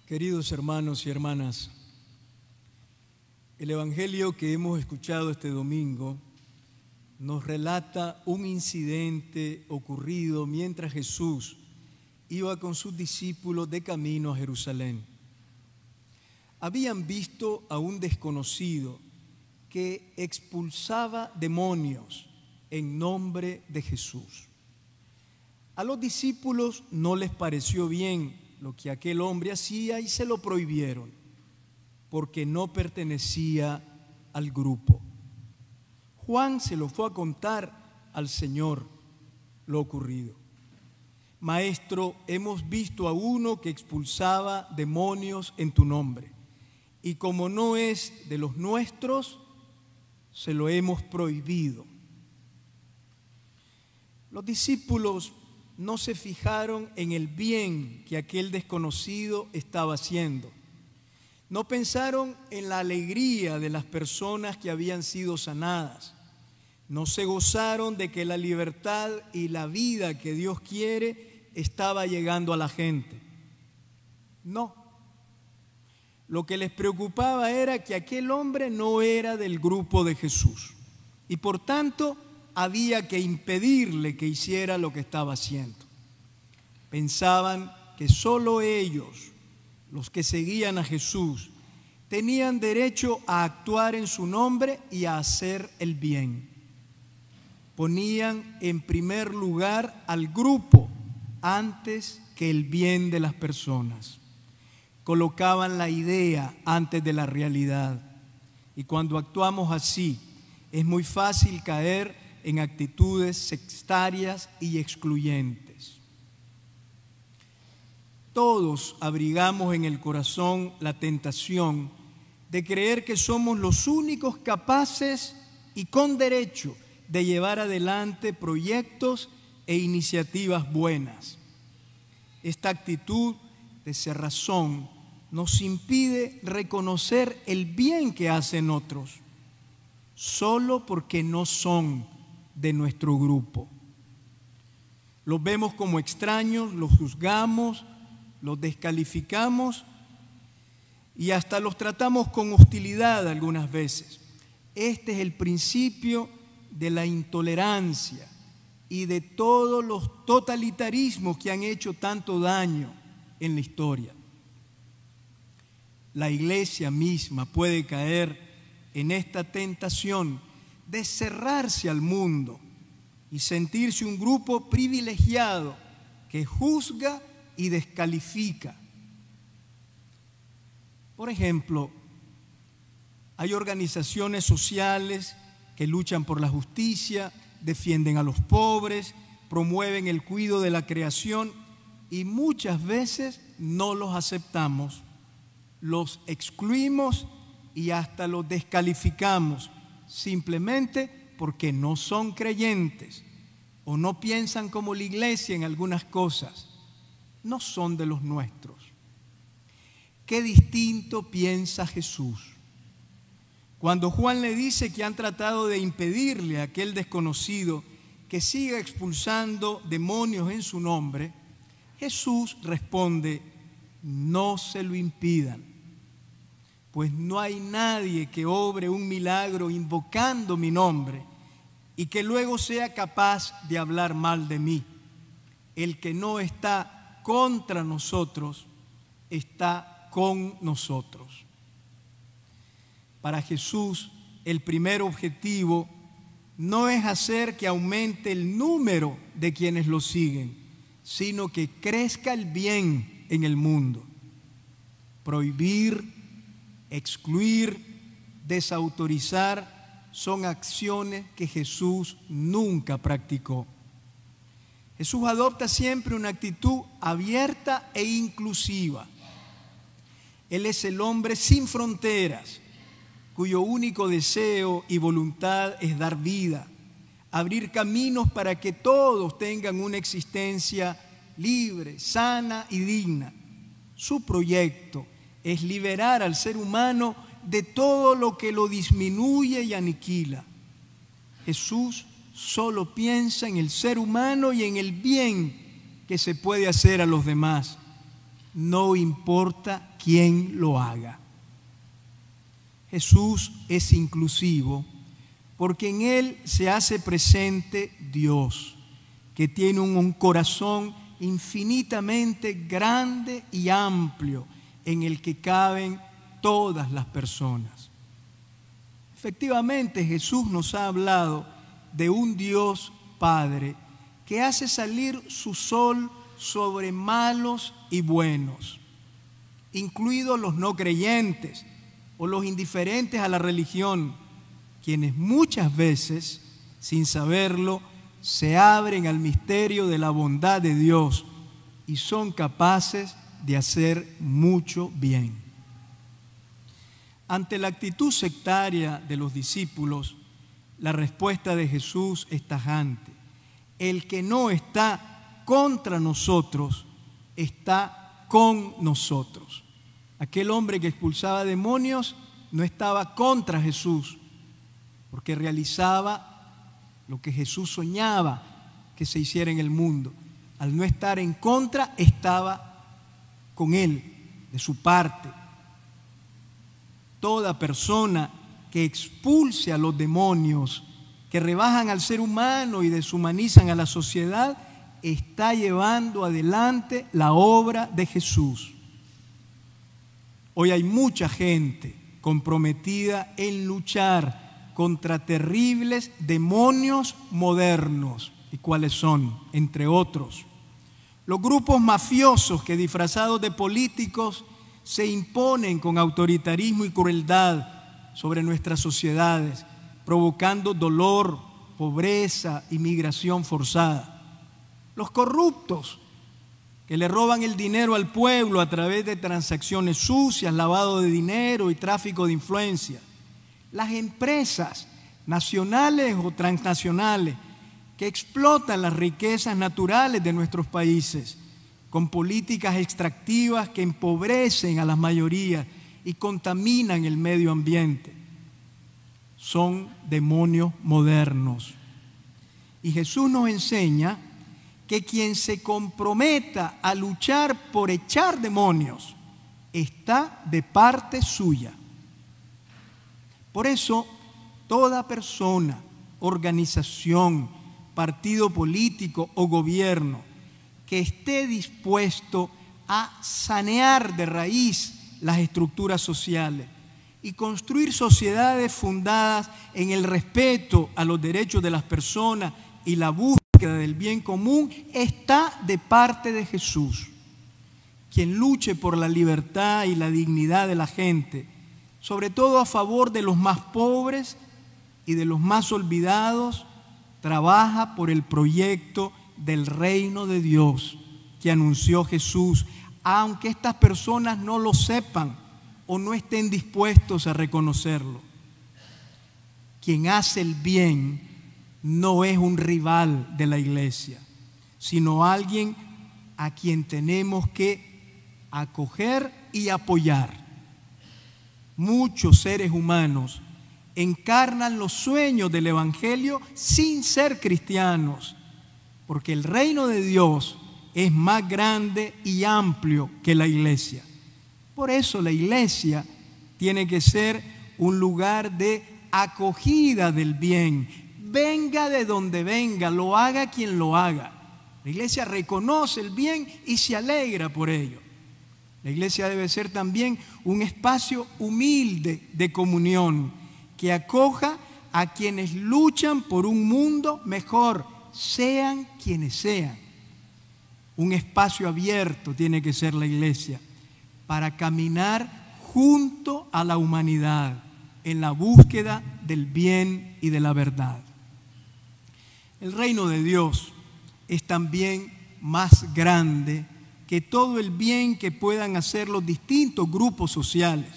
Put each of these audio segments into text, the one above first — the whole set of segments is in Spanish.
Queridos hermanos y hermanas, el Evangelio que hemos escuchado este domingo nos relata un incidente ocurrido mientras Jesús iba con sus discípulos de camino a Jerusalén. Habían visto a un desconocido que expulsaba demonios en nombre de Jesús. A los discípulos no les pareció bien lo que aquel hombre hacía y se lo prohibieron, porque no pertenecía al grupo. Juan se lo fue a contar al Señor lo ocurrido. Maestro, hemos visto a uno que expulsaba demonios en tu nombre, y como no es de los nuestros, se lo hemos prohibido. Los discípulos no se fijaron en el bien que aquel desconocido estaba haciendo. No pensaron en la alegría de las personas que habían sido sanadas. No se gozaron de que la libertad y la vida que Dios quiere estaba llegando a la gente. No. Lo que les preocupaba era que aquel hombre no era del grupo de Jesús y por tanto había que impedirle que hiciera lo que estaba haciendo. Pensaban que solo ellos, los que seguían a Jesús, tenían derecho a actuar en su nombre y a hacer el bien. Ponían en primer lugar al grupo antes que el bien de las personas. Colocaban la idea antes de la realidad. Y cuando actuamos así, es muy fácil caer en actitudes sectarias y excluyentes. Todos abrigamos en el corazón la tentación de creer que somos los únicos capaces y con derecho de llevar adelante proyectos e iniciativas buenas. Esta actitud de cerrazón nos impide reconocer el bien que hacen otros, solo porque no son de nuestro grupo. Los vemos como extraños, los juzgamos, los descalificamos y hasta los tratamos con hostilidad algunas veces. Este es el principio de la intolerancia y de todos los totalitarismos que han hecho tanto daño en la historia. La iglesia misma puede caer en esta tentación de cerrarse al mundo y sentirse un grupo privilegiado que juzga y descalifica. Por ejemplo, hay organizaciones sociales que luchan por la justicia, defienden a los pobres, promueven el cuidado de la creación y muchas veces no los aceptamos, los excluimos y hasta los descalificamos simplemente porque no son creyentes o no piensan como la iglesia en algunas cosas. No son de los nuestros. Qué distinto piensa Jesús. Cuando Juan le dice que han tratado de impedirle a aquel desconocido que siga expulsando demonios en su nombre, Jesús responde: no se lo impidan, pues no hay nadie que obre un milagro invocando mi nombre y que luego sea capaz de hablar mal de mí. El que no está contra nosotros, está con nosotros. Para Jesús, el primer objetivo no es hacer que aumente el número de quienes lo siguen, sino que crezca el bien en el mundo. Prohibir, excluir, desautorizar son acciones que Jesús nunca practicó. Jesús adopta siempre una actitud abierta e inclusiva. Él es el hombre sin fronteras, cuyo único deseo y voluntad es dar vida, abrir caminos para que todos tengan una existencia libre, sana y digna. Su proyecto es liberar al ser humano de todo lo que lo disminuye y aniquila. Jesús solo piensa en el ser humano y en el bien que se puede hacer a los demás. no importa quién lo haga. Jesús es inclusivo porque en Él se hace presente Dios, que tiene un corazón infinitamente grande y amplio en el que caben todas las personas. Efectivamente, Jesús nos ha hablado de un Dios Padre que hace salir su sol sobre malos y buenos, incluidos los no creyentes o los indiferentes a la religión, quienes muchas veces, sin saberlo, se abren al misterio de la bondad de Dios y son capaces de hacer mucho bien. Ante la actitud sectaria de los discípulos, la respuesta de Jesús es tajante: el que no está contra nosotros, está con nosotros. Aquel hombre que expulsaba demonios no estaba contra Jesús, porque realizaba lo que Jesús soñaba que se hiciera en el mundo. Al no estar en contra, estaba con Él, de su parte. Toda persona que expulse a los demonios, que rebajan al ser humano y deshumanizan a la sociedad, está llevando adelante la obra de Jesús. Hoy hay mucha gente comprometida en luchar contra terribles demonios modernos. ¿Y cuáles son? Entre otros, los grupos mafiosos que, disfrazados de políticos, se imponen con autoritarismo y crueldad sobre nuestras sociedades, provocando dolor, pobreza y migración forzada. Los corruptos que le roban el dinero al pueblo a través de transacciones sucias, lavado de dinero y tráfico de influencia. Las empresas nacionales o transnacionales que explotan las riquezas naturales de nuestros países con políticas extractivas que empobrecen a las mayorías y contaminan el medio ambiente. Son demonios modernos. Y Jesús nos enseña que quien se comprometa a luchar por echar demonios está de parte suya. Por eso, toda persona, organización, partido político o gobierno que esté dispuesto a sanear de raíz las estructuras sociales y construir sociedades fundadas en el respeto a los derechos de las personas y la búsqueda del bien común, está de parte de Jesús. Quien luche por la libertad y la dignidad de la gente, sobre todo a favor de los más pobres y de los más olvidados, trabaja por el proyecto del reino de Dios que anunció Jesús, aunque estas personas no lo sepan o no estén dispuestos a reconocerlo. Quien hace el bien no es un rival de la iglesia, sino alguien a quien tenemos que acoger y apoyar. Muchos seres humanos encarnan los sueños del Evangelio sin ser cristianos, porque el reino de Dios es más grande y amplio que la iglesia. Por eso la iglesia tiene que ser un lugar de acogida del bien, venga de donde venga, lo haga quien lo haga. La iglesia reconoce el bien y se alegra por ello. La iglesia debe ser también un espacio humilde de comunión que acoja a quienes luchan por un mundo mejor, sean quienes sean. Un espacio abierto tiene que ser la iglesia para caminar junto a la humanidad en la búsqueda del bien y de la verdad. El reino de Dios es también más grande que todo el bien que puedan hacer los distintos grupos sociales.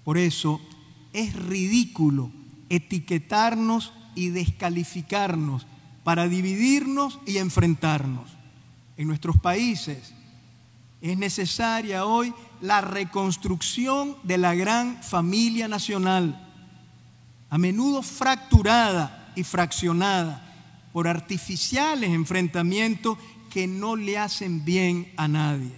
Por eso es ridículo etiquetarnos y descalificarnos para dividirnos y enfrentarnos. En nuestros países es necesaria hoy la reconstrucción de la gran familia nacional, a menudo fracturada y fraccionada por artificiales enfrentamientos que no le hacen bien a nadie.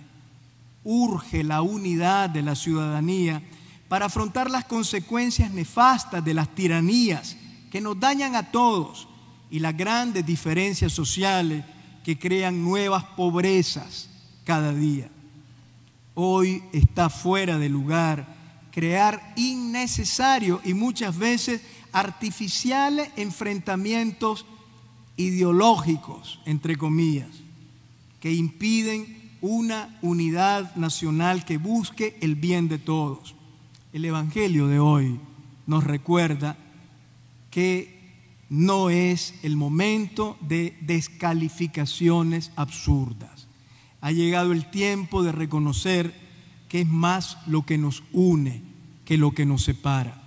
Urge la unidad de la ciudadanía para afrontar las consecuencias nefastas de las tiranías que nos dañan a todos y las grandes diferencias sociales que crean nuevas pobrezas cada día. Hoy está fuera de lugar crear innecesarios y muchas veces artificiales enfrentamientos ideológicos, entre comillas, que impiden una unidad nacional que busque el bien de todos. El Evangelio de hoy nos recuerda que no es el momento de descalificaciones absurdas. Ha llegado el tiempo de reconocer que es más lo que nos une que lo que nos separa.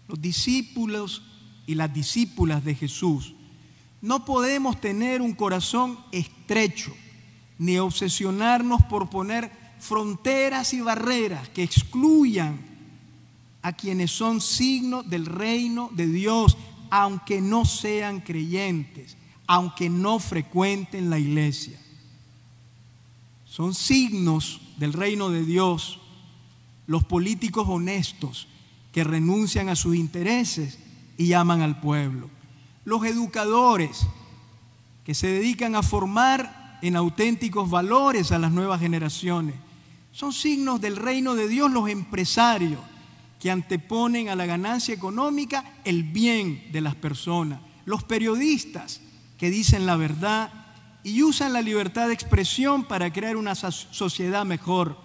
Los discípulos y las discípulas de Jesús no podemos tener un corazón estrecho ni obsesionarnos por poner fronteras y barreras que excluyan a quienes son signos del reino de Dios, aunque no sean creyentes, aunque no frecuenten la iglesia. Son signos del reino de Dios los políticos honestos que renuncian a sus intereses y aman al pueblo. Los educadores que se dedican a formar en auténticos valores a las nuevas generaciones. Son signos del reino de Dios los empresarios que anteponen a la ganancia económica el bien de las personas. Los periodistas que dicen la verdad y usan la libertad de expresión para crear una sociedad mejor.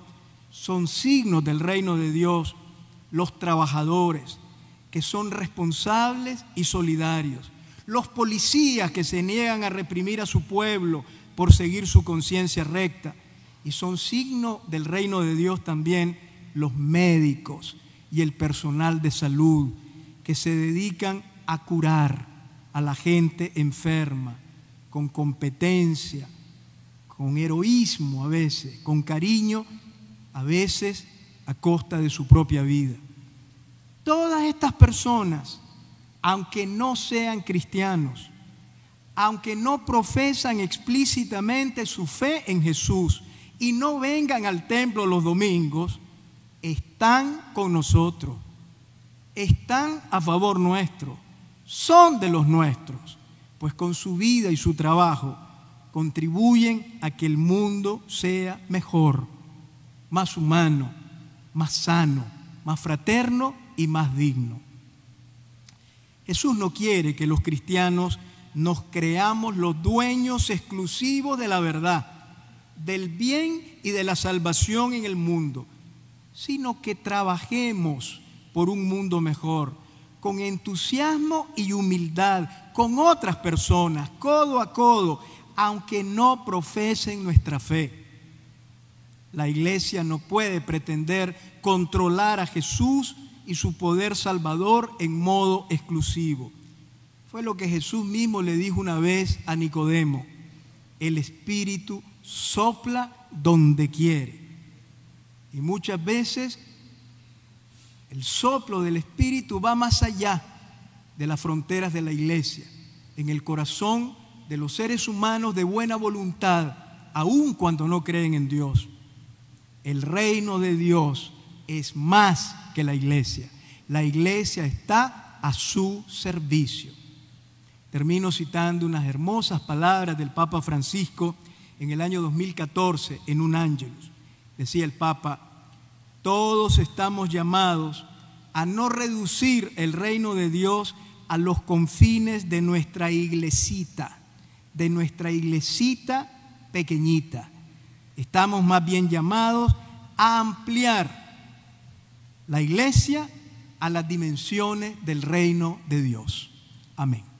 Son signos del reino de Dios los trabajadores que son responsables y solidarios. Los policías que se niegan a reprimir a su pueblo por seguir su conciencia recta. Y son signo del reino de Dios también los médicos y el personal de salud que se dedican a curar a la gente enferma con competencia, con heroísmo a veces, con cariño, a veces a costa de su propia vida. Todas estas personas, aunque no sean cristianos, aunque no profesan explícitamente su fe en Jesús y no vengan al templo los domingos, están con nosotros, están a favor nuestro, son de los nuestros, pues con su vida y su trabajo contribuyen a que el mundo sea mejor, más humano, más sano, más fraterno y más digno. Jesús no quiere que los cristianos nos creamos los dueños exclusivos de la verdad, del bien y de la salvación en el mundo, sino que trabajemos por un mundo mejor, con entusiasmo y humildad, con otras personas, codo a codo, aunque no profesen nuestra fe. La iglesia no puede pretender controlar a Jesús y su poder salvador en modo exclusivo. Fue lo que Jesús mismo le dijo una vez a Nicodemo: el Espíritu sopla donde quiere. Y muchas veces el soplo del Espíritu va más allá de las fronteras de la iglesia, en el corazón de los seres humanos de buena voluntad, aun cuando no creen en Dios. El reino de Dios es más que la iglesia. La iglesia está a su servicio. Termino citando unas hermosas palabras del Papa Francisco en el año 2014 en un Ángelus. Decía el Papa: todos estamos llamados a no reducir el reino de Dios a los confines de nuestra iglesita pequeñita. Estamos más bien llamados a ampliar la iglesia a las dimensiones del reino de Dios. Amén.